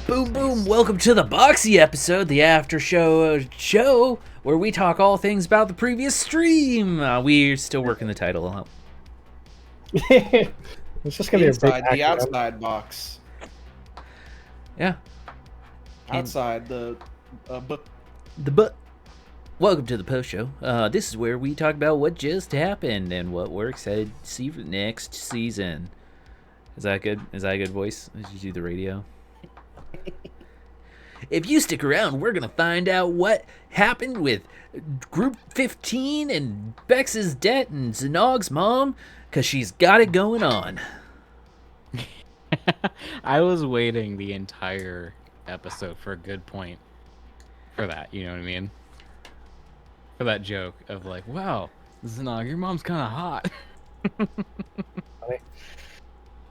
Boom, boom. Welcome to the Boxy episode, the after show where we talk all things about the previous stream. We're still working the title out. It's just gonna Inside, be a big the acronym. outside box. Yeah. Outside the book. Welcome to the post show. This is where we talk about what just happened and what we're excited to see for the next season. Is that good? Is that a good voice? Did you do the radio? If you stick around, we're gonna find out what happened with Group 15 and Bex's debt and Zanog's mom, cause she's got it going on. I was waiting the entire episode for a good point for that, you know what I mean? For that joke of like, wow, Zanog, your mom's kind of hot.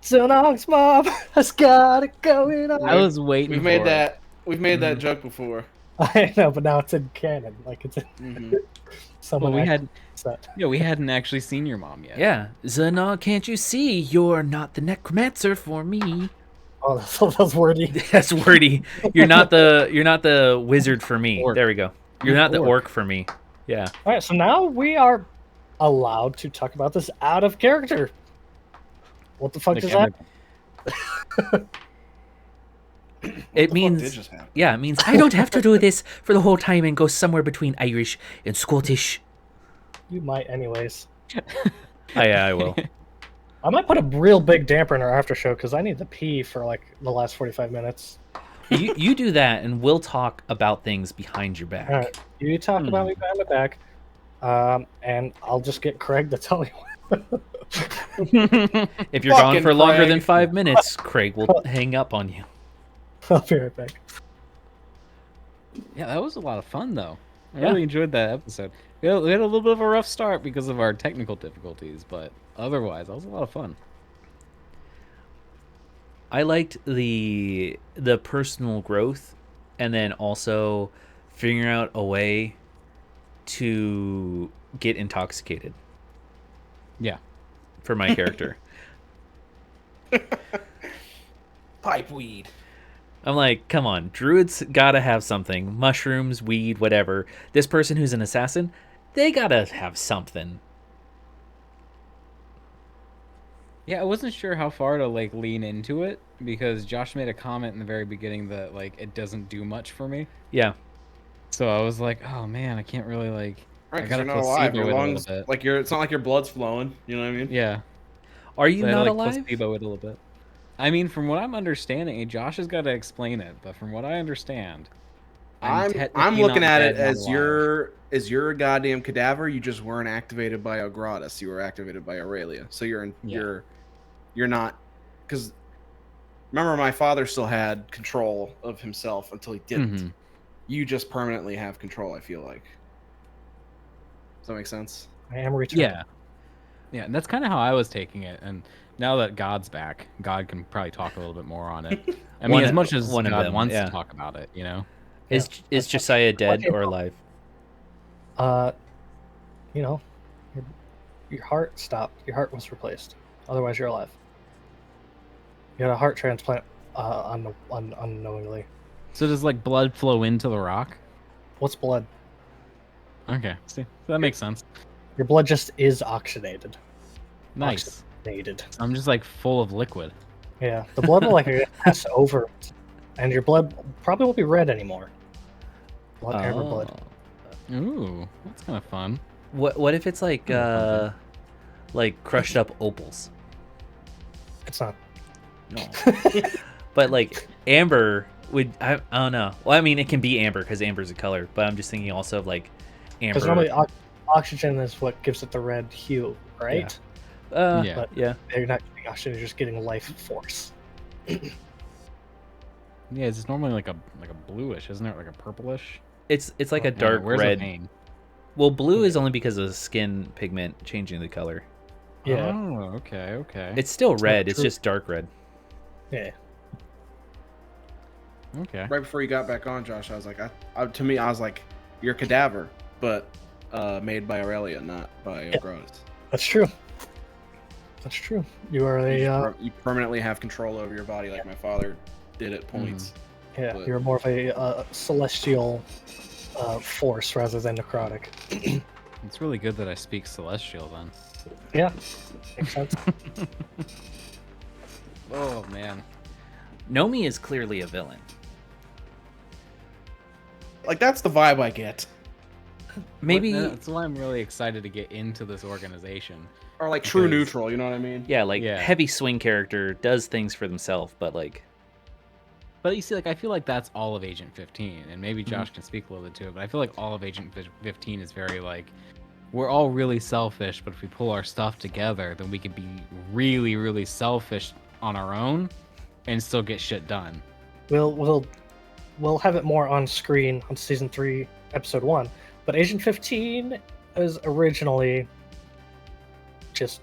Zonog's mom has got it going on. I was waiting We've for made it. that. We've made that joke before. I know, but now it's in canon. Like it's in someone. Well, we we hadn't actually seen your mom yet. Yeah, Zanog, can't you see you're not the necromancer for me? Oh, that's wordy. That's wordy. You're not the wizard for me. Orc. There we go. You're not the Orc. orc for me. Yeah. All right, so now we are allowed to talk about this out of character. What the fuck Like does that? It means it means I don't have to do this for the whole time and go somewhere between Irish and Scottish. You might, anyways. Oh, yeah, I will. I might put a real big damper in our after show because I need to pee for like the last 45 minutes. You do that, and we'll talk about things behind your back. All right, you talk about me behind my back, and I'll just get Craig to tell you. If you're gone Fucking for longer Craig. than 5 minutes, Craig will hang up on you. I'll be right back. Yeah, that was a lot of fun though. I Yeah. really enjoyed that episode. We had a little bit of a rough start because of our technical difficulties, but otherwise, that was a lot of fun. I liked the personal growth, and then also figuring out a way to get intoxicated Yeah. for my character. Pipe weed. I'm like, come on, druids gotta have something. Mushrooms, weed, whatever. This person who's an assassin, they gotta have something. Yeah, I wasn't sure how far to like lean into it because Josh made a comment in the very beginning that like it doesn't do much for me. Yeah. So I was like, oh man, I can't really like. Right, I 'cause gotta you're not alive. placebo Your it a little lungs, bit. like it's not like your blood's flowing. You know what I mean? Yeah. Are you So I had not to, alive? placebo it a little bit. I mean, from what I'm understanding, Josh has got to explain it, but from what I understand, I'm technically looking not at it dead, not as alive. you're a goddamn cadaver. You just weren't activated by Gratis. You were activated by Aurelia. So you're not, because remember my father still had control of himself until he didn't. Mhm. You just permanently have control. I feel like. Does that make sense? I am returning. Yeah. Yeah, and that's kind of how I was taking it. And now that God's back, God can probably talk a little bit more on it. I mean, One as of- much as one of God them, wants yeah. to talk about it, you know? Is Josiah dead or alive? You know, your heart stopped. Your heart was replaced. Otherwise, you're alive. You had a heart transplant unknowingly. So does like blood flow into the rock? What's blood? Okay, see, that makes sense. Your blood just is oxygenated. Nice. Oxygenated. I'm just like full of liquid. Yeah, the blood will like pass over, and your blood probably won't be red anymore. Amber blood. Oh. Ooh, that's kind of fun. What if it's like crushed up opals? It's not. No. But like amber would I don't know. Well, I mean it can be amber because amber's a color, but I'm just thinking also of like amber. Because normally oxygen is what gives it the red hue, right? Yeah. But Yeah. you're not getting oxygen; you're just getting life force. Yeah, it's normally like a bluish, isn't it? Like a purplish. It's like a Yeah, dark where's the red. vein? Well, blue is only because of skin pigment changing the color. Yeah, Oh, okay, okay. It's still red. It's true. just dark red. yeah. Okay. Right before you got back on, Josh, I was like, to me, I was like, you're a cadaver, but made by Aurelia, not by Gratis. That's true. That's true. You are a You permanently have control over your body, like my father did at points. Yeah, But- you're more of a celestial force rather than necrotic. It's really good that I speak Celestial then. Yeah, makes sense. Oh man. Nomi is clearly a villain. Like that's the vibe I get. Maybe, That's why I'm really excited to get into this organization. Or like true Because- neutral, you know what I mean? yeah, like Yeah. heavy swing character does things for themselves, but like, But you see, like I feel like that's all of Agent 15, and maybe Josh can speak a little bit to it. But I feel like all of Agent 15 is very like, we're all really selfish, but if we pull our stuff together, then we could be really, really selfish on our own, and still get shit done. We'll have it more on screen on season 3, episode 1. But Agent 15 is originally just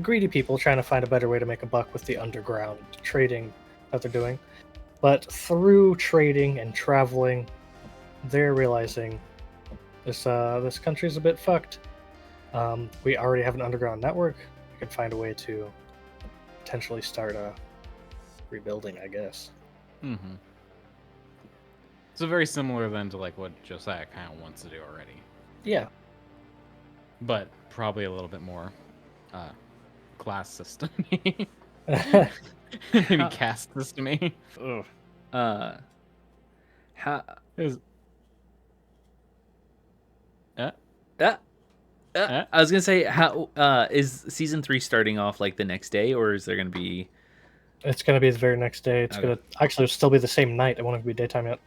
greedy people trying to find a better way to make a buck with the underground trading that they're doing. But through trading and traveling, they're realizing this country's a bit fucked. We already have an underground network. We can find a way to potentially start rebuilding, I guess. Mm-hmm. So very similar then to like what Josiah kind of wants to do already, Yeah. but probably a little bit more class system, maybe caste system. ugh. How? Is I was gonna say, how is season 3 starting off like the next day, or is there gonna be? It's going to be the very next day. It's Okay. going to actually still be the same night. It won't be daytime yet.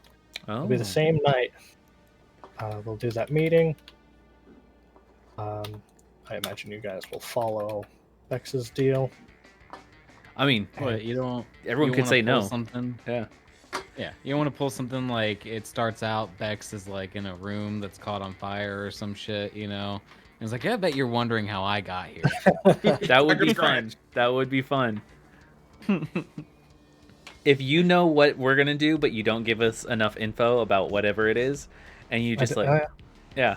Oh, It'll be the same night. We'll do that meeting. I imagine you guys will follow Bex's deal. I mean, what you don't? everyone you could wanna say pull no. Something. Yeah. Yeah, you want to pull something like it starts out Bex is like in a room that's caught on fire or some shit, you know. And it's like, I bet you're wondering how I got here. That would Record be fun. That would be fun. If you know what we're gonna do, but you don't give us enough info about whatever it is, and you just like, yeah,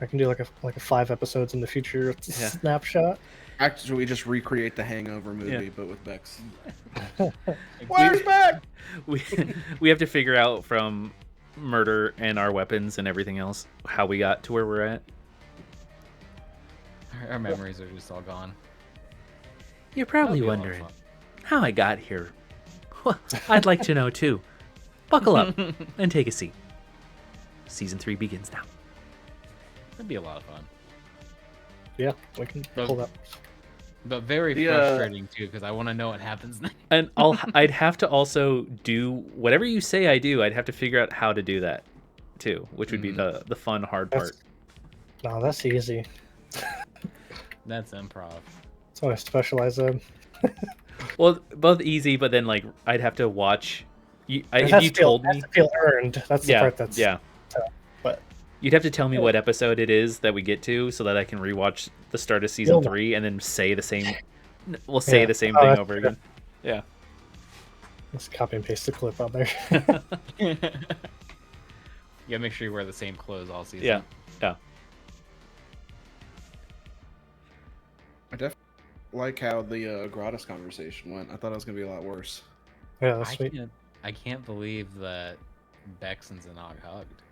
I can do like a 5 episodes in the future snapshot. Actually, we just recreate the Hangover movie, but with Bex. Where's Beck? we have to figure out from murder and our weapons and everything else how we got to where we're at. Our memories are just all gone. You're probably That'll be a lot of wondering fun. how I got here. Well, I'd like to know too. Buckle up and take a seat. Season 3 begins now. That'd be a lot of fun, Yeah, we can pull that. but very The, frustrating too because I want to know what happens next. And I'd have to also do whatever you say I do. I'd have to figure out how to do that too, which would be the fun hard part. No, that's easy. That's improv. That's what I specialize in. Well, both easy, but then like I'd have to watch. It If has you to feel- told has me, to feel earned. That's the yeah, part that's yeah. but You'd have to tell me what episode it is that we get to, so that I can rewatch the start of season You'll know. 3 and then say the same. We'll say Yeah. the same Oh, thing that's over true. again. Yeah. let's copy and paste the clip on there. You gotta make sure you wear the same clothes all season. Yeah. Yeah. I definitely like how the Gratis conversation went. I thought it was gonna be a lot worse. Yeah, that's sweet. I can't believe that Bex and Zanog hugged.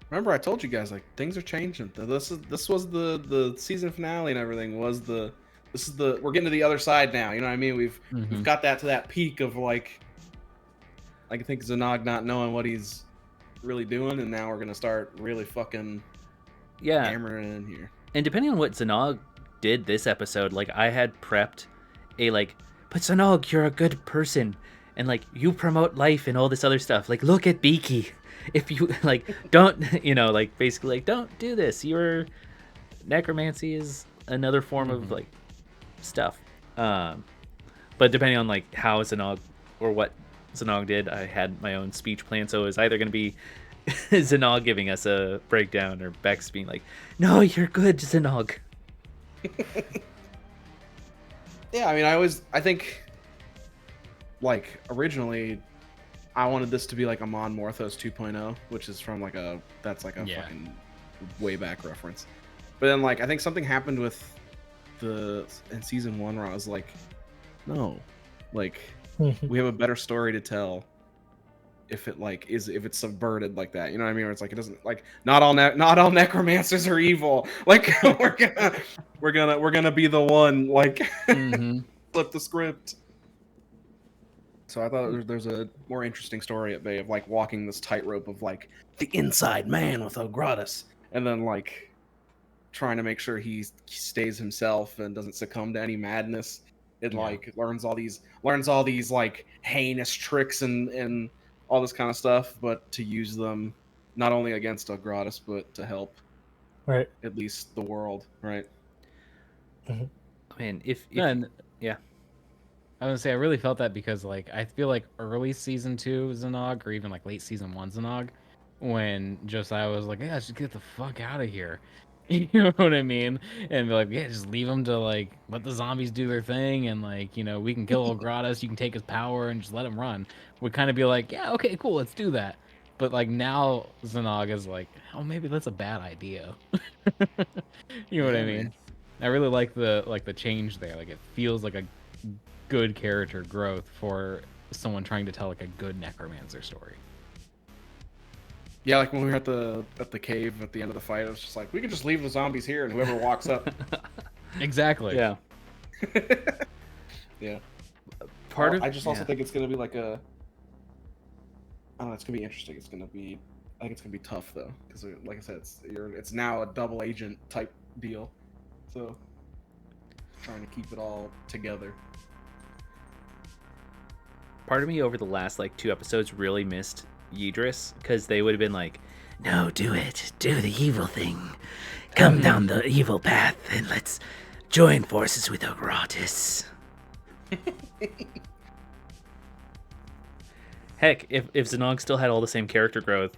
Remember, I told you guys like things are changing. This was the season finale and everything was we're getting to the other side now. You know what I mean? We've got that to that peak of like I think Zanog not knowing what he's really doing, and now we're gonna start really fucking Yeah. hammering in here. And depending on what Zanog did this episode, like I had prepped a like, but Zanog, you're a good person, and like you promote life and all this other stuff. Like look at Beaky. If you like, don't like basically like don't do this. Your necromancy is another form of like stuff. But depending on like how Zanog or what Zanog did, I had my own speech plan. So it was either going to be Zanog giving us a breakdown or Bex being like, no, you're good, Zanog. Yeah, I mean, I think, like, originally, I wanted this to be like a Mon Morthos 2.0, which is from like that's like a fucking way back reference. But then, like, I think something happened with in season 1 where I was like, no, like, we have a better story to tell if it if it's subverted like that. You know what I mean? Or it's like it doesn't like not all necromancers are evil. Like we're gonna be the one like flip the script. So I thought there's a more interesting story at bay of like walking this tightrope of like the inside man with Ogratis, and then like trying to make sure he stays himself and doesn't succumb to any madness. It like learns all these like heinous tricks and all this kind of stuff, but to use them not only against Ogratis but to help Right. at least the world, right? Man, if And yeah. I was gonna say I really felt that because like I feel like early season 2 Zanog or even like late season 1 Zanog, when Josiah was like, "Yeah, just get the fuck out of here," you know what I mean? And be like, "Yeah, just leave him to like let the zombies do their thing, and like we can kill Ogratis, you can take his power and just let him run." Would kind of be like, "Yeah, okay, cool, let's do that." But like now Zanog is like, "Oh, maybe that's a bad idea." You know what I mean? Man. I really like the change there. Like it feels like a good character growth for someone trying to tell like a good necromancer story. Yeah, like when we were at the cave at the end of the fight, it was just like we could just leave the zombies here and whoever walks up. Exactly. Yeah. Yeah. Part I just also think it's gonna be like a. I don't know. It's gonna be interesting. I think it's gonna be tough though, because like I said, it's now a double agent type deal, so trying to keep it all together. Part of me over the last like 2 episodes really missed Yidris, because they would have been like, "No, do it. Do the evil thing. Come down the evil path and let's join forces with Ogratis." Heck, if Zanog still had all the same character growth,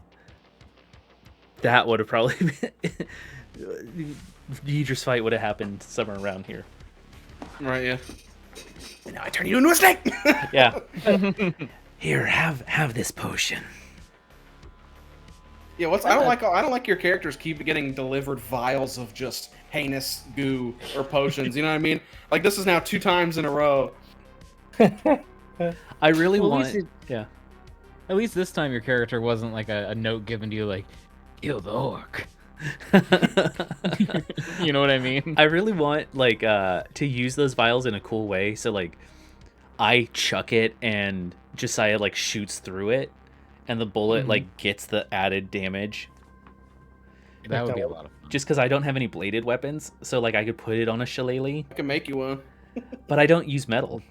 that would have probably been the Yidris fight would have happened somewhere around here. Right. Yeah. And now I turn you into a snake. Yeah. Here, have this potion. Yeah, I don't like your characters keep getting delivered vials of just heinous goo or potions. You know what I mean? Like this is now 2 times in a row. I really Well, want. Yeah. At least this time your character wasn't like a note given to you like, kill the orc. You know what I mean? I really want like to use those vials in a cool way. So like, I chuck it and Josiah like shoots through it, and the bullet like gets the added damage. That would be a lot of fun. Just because I don't have any bladed weapons, so like I could put it on a shillelagh, I can make you one. but I don't use metal,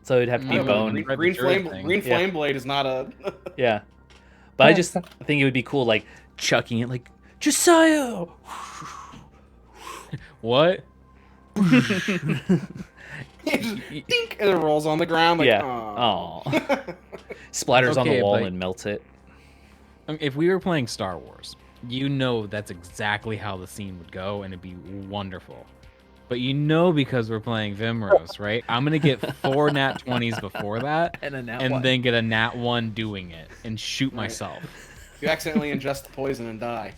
so it'd have to be Oh, bone. Green flame blade is not a. Yeah, but I just think it would be cool, like chucking it, like Josiah. What? Dink, and it rolls on the ground. Like, Yeah. Aw. Oh. Splatters on the Okay, wall but- and melts it. If we were playing Star Wars, that's exactly how the scene would go, and it'd be wonderful. But because we're playing Vimros, right? I'm gonna get 4 nat 20s before that, And a nat and one. then get a nat 1 doing it, and shoot Right. myself. You accidentally ingest the poison and die.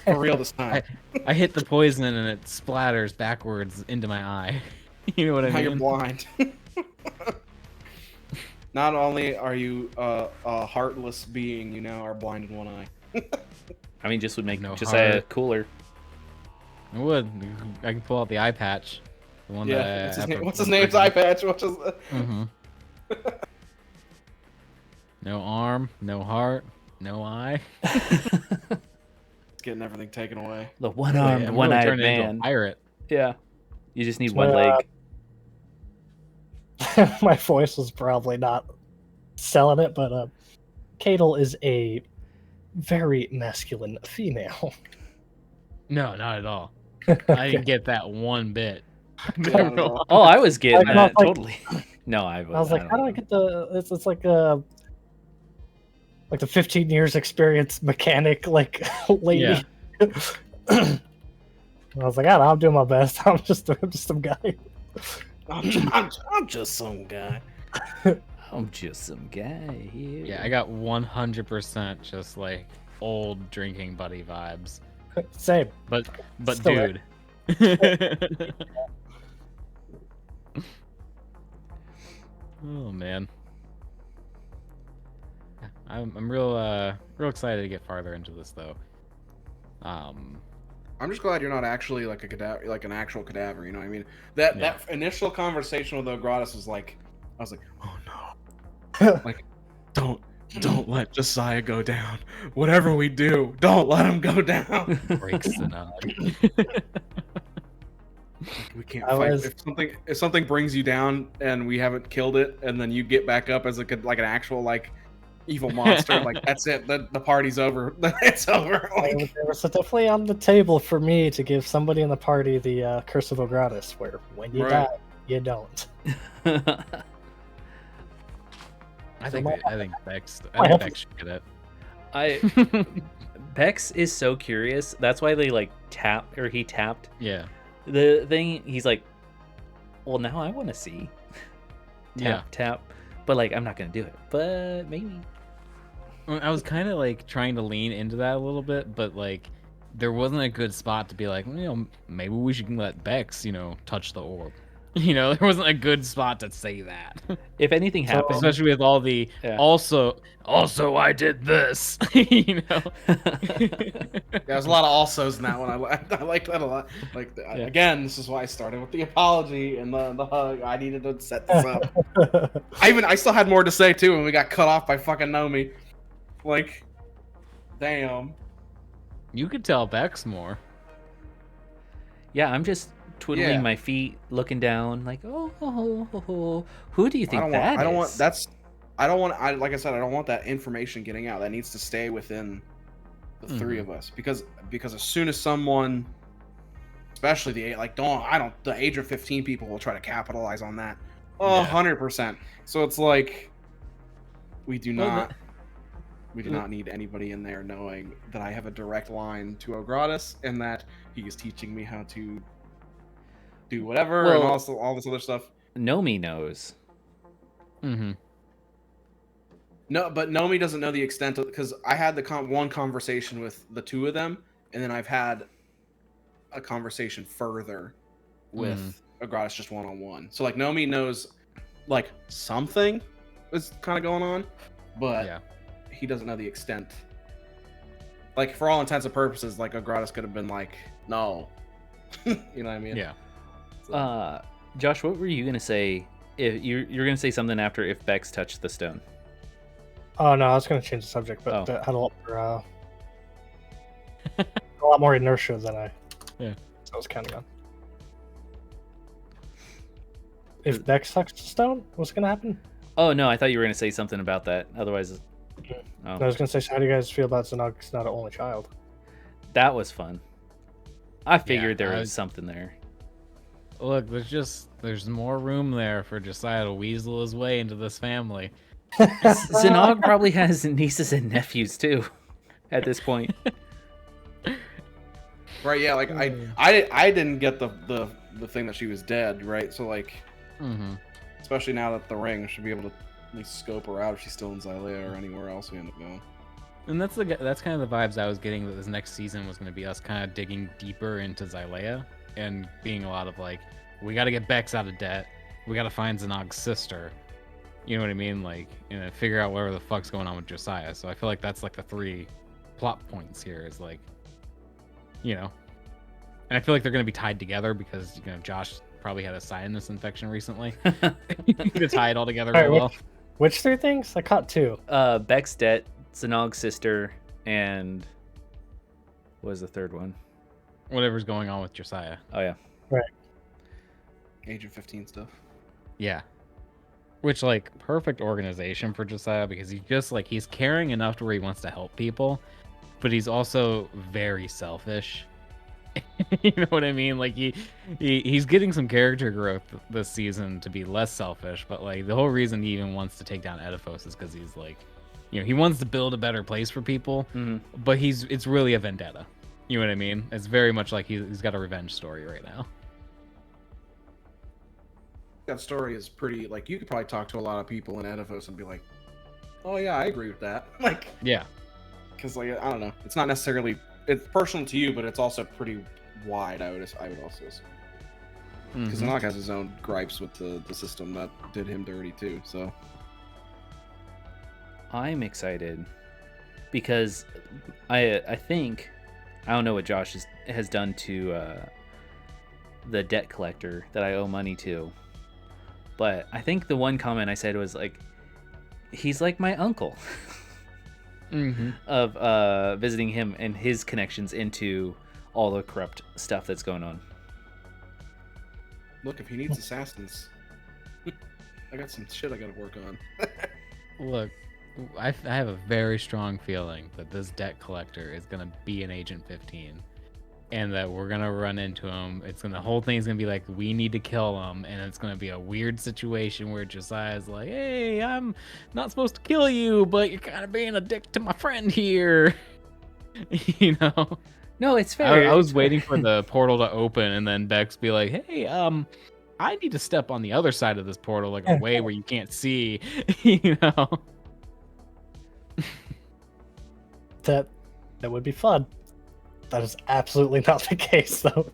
For real this time. I hit the poison and it splatters backwards into my eye. You know what I Now you're mean? blind. Not only are you a heartless being, you now are blind in one eye. I mean, just would make No Josiah heart. cooler. I would. I can pull out the eye patch. The one Yeah. that What's his name's eye patch? Mm-hmm. No arm, no heart, no eye. It's getting everything taken away. The one-armed, one-eyed turn into a man. pirate. Yeah. You just need one leg. My voice was probably not selling it, but Cadel is a very masculine female. No, not at all. I didn't get that one bit. Yeah, no. Oh, I was getting I that was like- totally. No, I I was like, don't how do know. I get the? It's like the 15 years experience mechanic lady. Yeah. I was like, I don't know, I'm doing my best. I'm just some guy. I'm just some guy. I'm just some guy here. Yeah, I got 100% just like old drinking buddy vibes. Same. But Still dude. Oh man. I'm real excited to get farther into this though. I'm just glad you're not actually like a cadaver, like an actual cadaver. You know what I mean? That initial conversation with Ogratis was like, I was like, oh no, like don't let Josiah go down. Whatever we do, don't let him go down. Breaks the nog. Like, we can't fight if something brings you down and we haven't killed it, and then you get back up as like an actual like evil monster. Like that's it. The party's over. It's over. Like, It was definitely on the table for me to give somebody in the party the Curse of Ogratis, where when you die, you don't. I think Bex should get it. Bex is so curious. That's why they like he tapped. Yeah. The thing, he's like, well, now I want to see. Tap. But like, I'm not gonna do it. But maybe. I was kind of like trying to lean into that a little bit, but like, there wasn't a good spot to be like, maybe we should let Bex, touch the orb. There wasn't a good spot to say that. If anything happens, especially with all the also I did this. There's a lot of alsos in that one. I like that a lot. Like again, this is why I started with the apology and the hug. I needed to set this up. I still had more to say too, and we got cut off by fucking Nomi. Like, damn. You could tell Bex more. Yeah, I'm just twiddling my feet, looking down, like, oh, who do you think that is? I don't want. Like I said, I don't want that information getting out. That needs to stay within the three of us, because as soon as someone, especially the age of 15 people will try to capitalize on that. 100%. So it's like we do not need anybody in there knowing that I have a direct line to Ogratis and that he is teaching me how to do whatever, and also all this other stuff. Nomi knows. No, but Nomi doesn't know the extent of, because I had the one conversation with the two of them, and then I've had a conversation further with Ogratis just one-on-one. So like Nomi knows like something is kind of going on, but he doesn't know the extent. Like for all intents and purposes, like Ogratis could have been like, no. You know what I mean? Yeah. So. Josh, what were you gonna say? If you're gonna say something after if Bex touched the stone? Oh no, I was gonna change the subject, but that had a lot more inertia than I was counting on. If Bex touched the stone, what's gonna happen? Oh no, I thought you were gonna say something about that. Otherwise, I was gonna say, so how do you guys feel about Zanog's not an only child? That was fun. I figured there was something there. Look, there's more room there for Josiah to weasel his way into this family. Zanog probably has nieces and nephews too, at this point. Right? Yeah. Like I didn't get the thing that she was dead. Right? So like, especially now that the ring should be able to at least scope her out if she's still in Xylea or anywhere else we end up going. And that's kind of the vibes I was getting, that this next season was going to be us kind of digging deeper into Xylea and being a lot of like, we got to get Bex out of debt. We got to find Zanog's sister. You know what I mean? Like, figure out whatever the fuck's going on with Josiah. So I feel like that's like the 3 plot points here is like, and I feel like they're going to be tied together because, Josh probably had a sinus infection recently. To tie it all together well. Which 3 things? I caught 2. Bex debt, Zanog's sister, and what was the third one? Whatever's going on with Josiah. Oh yeah. Right. Age of 15 stuff. Yeah. Which, like, perfect organization for Josiah, because he's caring enough to where he wants to help people, but he's also very selfish. You know what I mean? Like, he's getting some character growth this season to be less selfish, but like the whole reason he even wants to take down Oedipus is because he's like, he wants to build a better place for people, but it's really a vendetta. You know what I mean? It's very much like he's got a revenge story right now. That story is pretty, like, you could probably talk to a lot of people in Oedipus and be like, oh yeah, I agree with that. Like, yeah, because like, I don't know, it's not necessarily, it's personal to you, but it's also pretty wide. I would also assume. because Zanok has his own gripes with the system that did him dirty too. So I'm excited because I think I don't know what Josh has done to the debt collector that I owe money to, but I think the one comment I said was like, he's like my uncle. Of visiting him and his connections into all the corrupt stuff that's going on. look, if he needs assassins, I got some shit I gotta work on. Look, I have a very strong feeling that this debt collector is gonna be an Agent 15, and that we're gonna run into him. The whole thing's gonna be like, we need to kill him, and it's gonna be a weird situation where Josiah's like, hey, I'm not supposed to kill you, but you're kind of being a dick to my friend here. You know? No, it's fair. I was waiting for the portal to open, and then Bex be like, hey, I need to step on the other side of this portal, like away where you can't see, you know? That would be fun. That is absolutely not the case, though.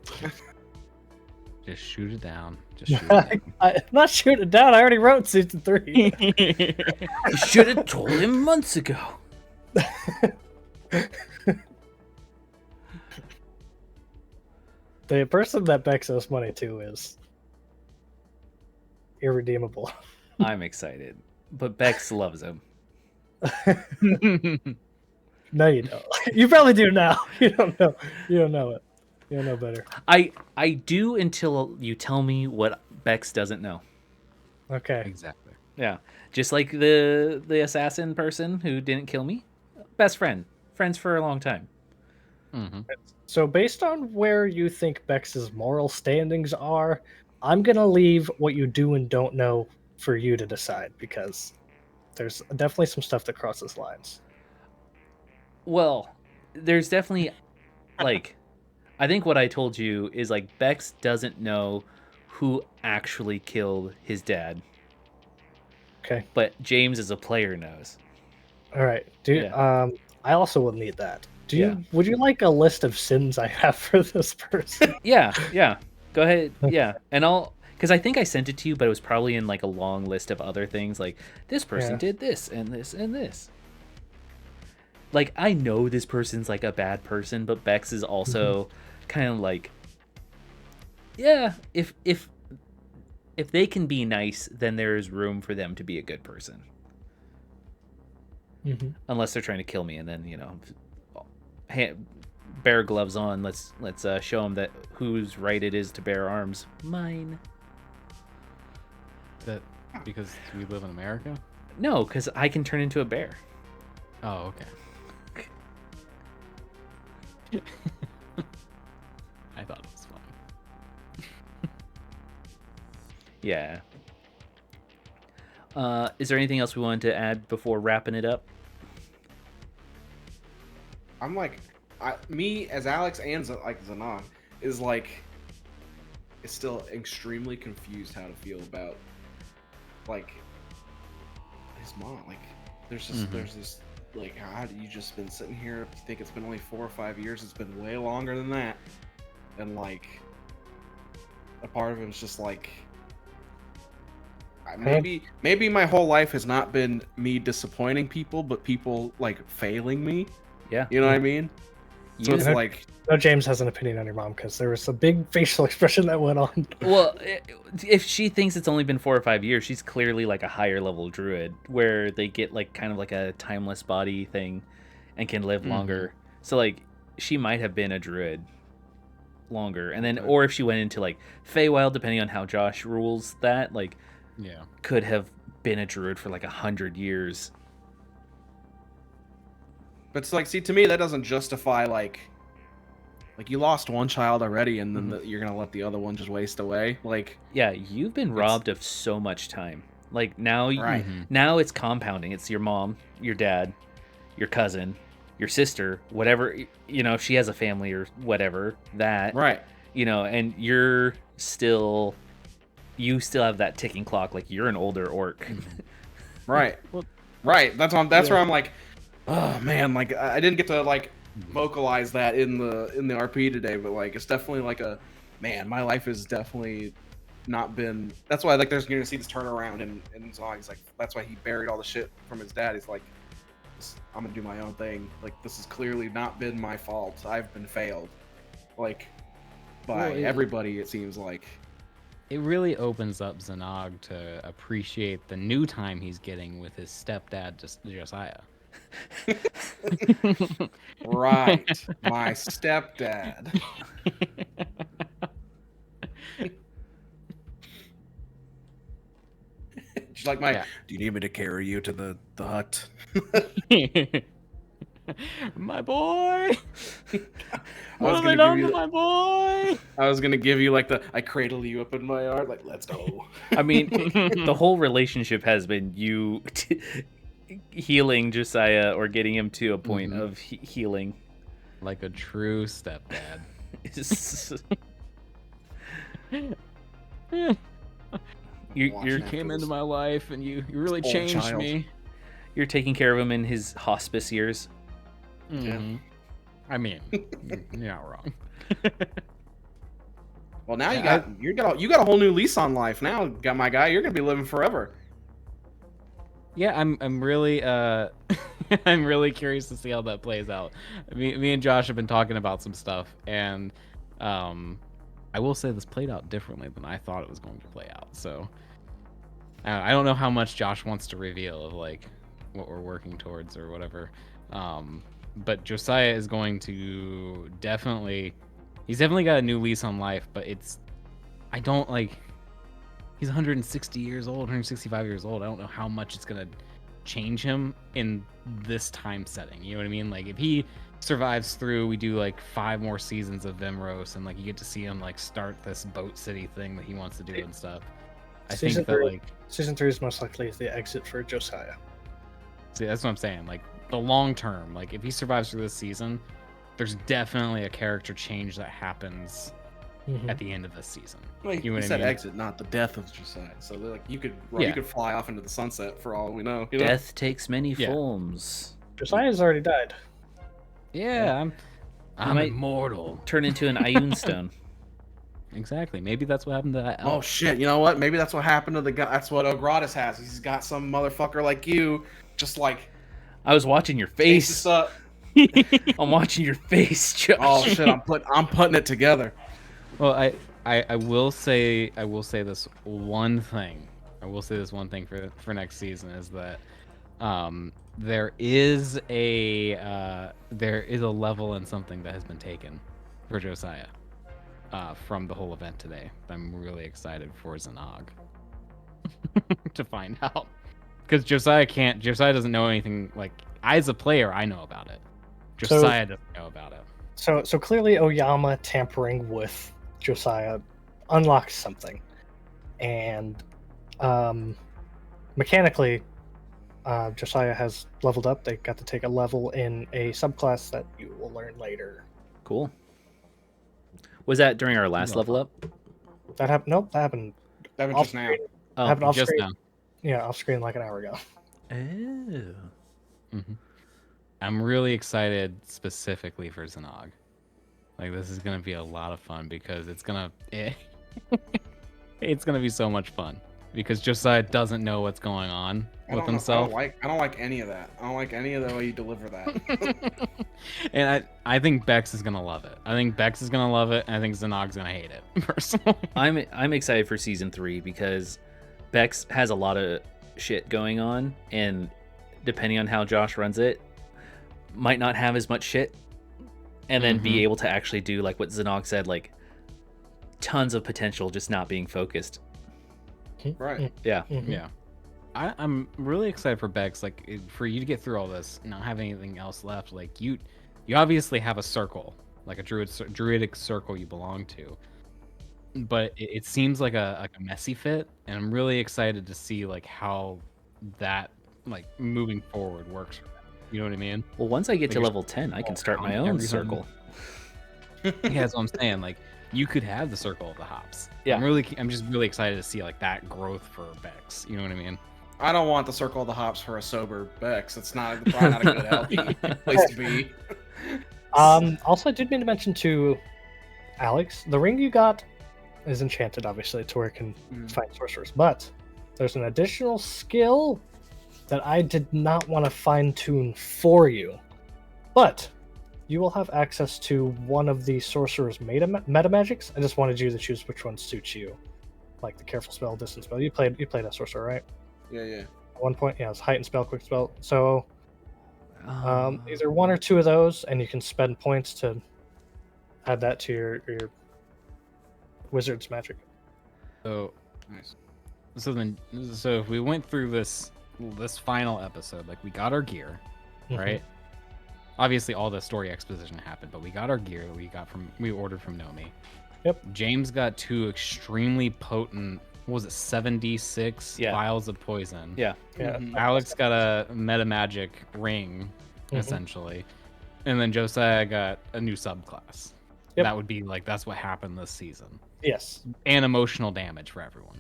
Just shoot it down. Just shoot it down. I'm not shooting it down. I already wrote season 3. You should have told him months ago. The person that Bex owes money to is irredeemable. I'm excited, but Bex loves him. No, you don't. You probably do now. You don't know. You don't know it. You don't know better. I do until you tell me what Bex doesn't know. Okay. Exactly. Yeah, just like the assassin person who didn't kill me. Best friends for a long time. So based on where you think Bex's moral standings are, I'm gonna leave what you do and don't know for you to decide, because there's definitely some stuff that crosses lines. Well, there's definitely, like, I think what I told you is, like, Bex doesn't know who actually killed his dad. Okay. But James as a player knows. All right. I also will need that. Yeah. Would you like a list of sins I have for this person? Yeah. Go ahead. Yeah. And because I think I sent it to you, but it was probably in, like, a long list of other things, like, this person did this and this and this. Like, I know this person's, like, a bad person, but Bex is also kind of like, yeah, if they can be nice, then there is room for them to be a good person. Unless they're trying to kill me, and then, you know, bear gloves on. Let's show them that whose right it is to bear arms. Mine. That because we live in America? No, because I can turn into a bear. Oh, okay. I thought it was funny. Yeah. Is there anything else we wanted to add before wrapping it up? I'm like, me as Alex and Zanon is still extremely confused how to feel about, like, his mom. Like, there's this, like, how do you just been sitting here? You think it's been only 4 or 5 years? It's been way longer than that. And, like, a part of him is just like, maybe my whole life has not been me disappointing people, but people, like, failing me. Yeah. You know what I mean? So it's like, no, James has an opinion on your mom, because there was a big facial expression that went on. Well, if she thinks it's only been 4 or 5 years, she's clearly like a higher level druid where they get like kind of like a timeless body thing and can live longer. So like she might have been a druid longer, and then or if she went into like Feywild, depending on how Josh rules that, like could have been a druid for like 100 years. But it's like, see, to me, that doesn't justify, like you lost one child already, and then you're gonna let the other one just waste away. Like, yeah, you've been robbed of so much time. Like now, now it's compounding. It's your mom, your dad, your cousin, your sister, whatever. You know, if she has a family or whatever, that you know, and you still have that ticking clock. Like you're an older orc. Right. That's where I'm like, oh man, like I didn't get to like vocalize that in the RP today, but like it's definitely like my life is definitely not been. That's why like there's you're gonna see this turnaround in Zog. He's like that's why he buried all the shit from his dad. He's like, I'm gonna do my own thing. Like this has clearly not been my fault. I've been failed, like by everybody. It seems like it really opens up Zanog to appreciate the new time he's getting with his stepdad, Josiah. Right, my stepdad. She's like, do you need me to carry you to the hut? My boy! What was have they done to my boy? I was gonna give you like I cradle you up in my arms, like let's go. I mean, the whole relationship has been you healing Josiah or getting him to a point of healing. Like a true stepdad. You came into my life and you really changed me. You're taking care of him in his hospice years. Mm-hmm. I mean, you're not wrong. Well, now you got a whole new lease on life. Now, got my guy, you're gonna be living forever. Yeah, I'm really I'm really curious to see how that plays out. Me and Josh have been talking about some stuff, and I will say this played out differently than I thought it was going to play out. So I don't know how much Josh wants to reveal of like what we're working towards or whatever. But Josiah is going to he's definitely got a new lease on life, but he's 160 years old, 165 years old. I don't know how much it's going to change him in this time setting. You know what I mean? Like if he survives through, we do like 5 more seasons of Vimros and like you get to see him like start this boat city thing that he wants to do and stuff. I think that like season 3 is most likely the exit for Josiah. See, that's what I'm saying. Like the long term, like if he survives through this season, there's definitely a character change that happens at the end of this season. Like, you know he what said I mean? exit, not the death of Josiah. So like you could fly off into the sunset for all we know. You know? Death takes many forms. Josiah's already died. Yeah, I'm immortal. Turn into an Ioun stone. Exactly. Maybe that's what happened to that elf. Oh shit! You know what? Maybe that's what happened to the guy. That's what Ogratis has. He's got some motherfucker like you, just like. I was watching your face. Up. I'm watching your face, Josh. Oh shit! I'm putting it together. Well, I will say this one thing. I will say this one thing for next season is that there is a level in something that has been taken for Josiah from the whole event today. I'm really excited for Zanog to find out, because Josiah doesn't know anything. Like, as a player, I know about it. Josiah doesn't know about it. So clearly Oyama tampering with Josiah unlocks something, and mechanically Josiah has leveled up. They got to take a level in a subclass that you will learn later. Cool. Was that during our last level up? That happened. Nope, that happened. That happened just now. Oh, happened off just screen. now. Yeah, off screen like an hour ago. Oh. Mm-hmm. I'm really excited specifically for Zanog. Like, this is gonna be a lot of fun because it's gonna be so much fun because Josiah doesn't know what's going on with himself. I don't like any of that. I don't like any of the way you deliver that. And I think Bex is gonna love it. I think Bex is gonna love it, and I think Zanog's gonna hate it personally. I'm excited for season 3 because Bex has a lot of shit going on, and depending on how Josh runs it, might not have as much shit, and then be able to actually do like what Zanog said, like tons of potential just not being focused. Right. Yeah. Mm-hmm. Yeah. I'm really excited for Bex, like for you to get through all this and not have anything else left. Like you obviously have a circle, like a druidic circle you belong to, but it seems like a messy fit, and I'm really excited to see like how that like moving forward works. You know what I mean? Well, once I get Like to level 10, I can start my own circle. Yeah, that's what I'm saying. Like, you could have the circle of the hops. Yeah. I'm just really excited to see like that growth for Bex. You know what I mean? I don't want the circle of the hops for a sober Bex. It's probably not a good healthy place to be. Also, I did mean to mention to Alex, the ring you got is enchanted, obviously, to where it can Mm. find sorcerers. But there's an additional skill that I did not want to fine tune for you. But you will have access to one of the sorcerer's meta magics. I just wanted you to choose which one suits you, like the careful spell, distance spell. You played a sorcerer, right? Yeah, yeah. At one point, yeah, it's heightened spell, quick spell. So either one or two of those, and you can spend points to add that to your wizard's magic. So Nice. so if we went through this final episode, like we got our gear, Mhm. right? Obviously, all the story exposition happened, but we got our gear that we ordered from Nomi. Yep. James got 2 extremely potent. What was it? 7d6 Yeah. vials of poison. Yeah. Yeah. Mhm. Alex got a meta magic ring, Mhm. essentially, and then Josiah got a new subclass. Yep. That would be like that's what happened this season. Yes. And emotional damage for everyone.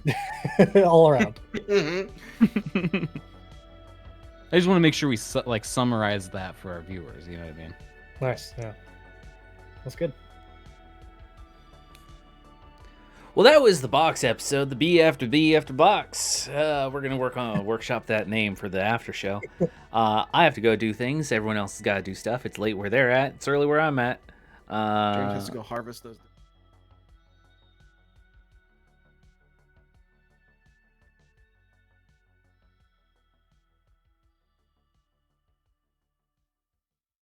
All around. Mhm. I just want to make sure we summarize that for our viewers. You know what I mean? Nice. Yeah. That's good. Well, that was the box episode, the B after box. We're gonna workshop that name for the after show. I have to go do things. Everyone else has got to do stuff. It's late where they're at. It's early where I'm at. James has to go harvest those.